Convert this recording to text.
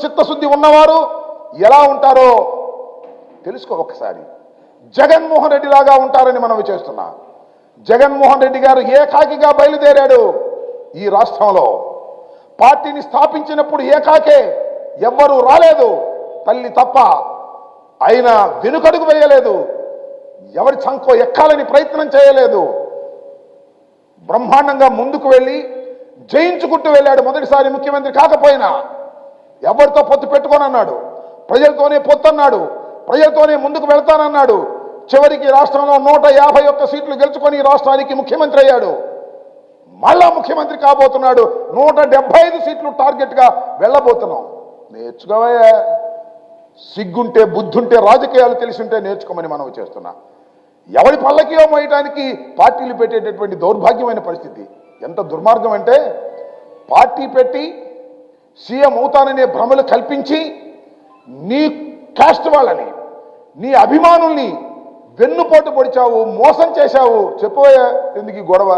చిత్తశుద్ధి ఉన్నవారు ఎలా ఉంటారో తెలుసుకో ఒక్కసారి. జగన్మోహన్ రెడ్డి లాగా ఉంటారని మనవి చేస్తున్నా. జగన్మోహన్ రెడ్డి గారు ఏకాకిగా బయలుదేరాడు ఈ రాష్ట్రంలో. పార్టీని స్థాపించినప్పుడు ఏకాకే, ఎవ్వరూ రాలేదు, తల్లి తప్ప. ఆయన వెనుకడుగు వేయలేదు, ఎవరి చంకో ఎక్కాలని ప్రయత్నం చేయలేదు. బ్రహ్మాండంగా ముందుకు వెళ్ళి జయించుకుంటూ వెళ్ళాడు. మొదటిసారి ముఖ్యమంత్రి కాకపోయినా ఎవరితో పొత్తు పెట్టుకోనన్నాడు, ప్రజలతోనే పొత్తు అన్నాడు, ప్రజలతోనే ముందుకు వెళ్తానన్నాడు. చివరికి రాష్ట్రంలో 151 సీట్లు గెలుచుకొని రాష్ట్రానికి ముఖ్యమంత్రి అయ్యాడు. మళ్ళా ముఖ్యమంత్రి కాబోతున్నాడు. 175 సీట్లు టార్గెట్గా వెళ్ళబోతున్నాం. నేర్చుకోవయ్యా, సిగ్గుంటే బుద్ధుంటే రాజకీయాలు తెలిసి ఉంటే నేర్చుకోమని మనం చేస్తున్నా. ఎవరి పల్లకియో మోయటానికి పార్టీలు పెట్టేటటువంటి దౌర్భాగ్యమైన పరిస్థితి. ఎంత దుర్మార్గం అంటే, పార్టీ పెట్టి సీఎం అవుతాననే భ్రమలు కల్పించి నీ కాస్ట్ వాళ్ళని, నీ అభిమానుల్ని వెన్నుపోటు పొడిచావు, మోసం చేశావు. చెప్పబోయా ఎందుకు ఈ గొడవ?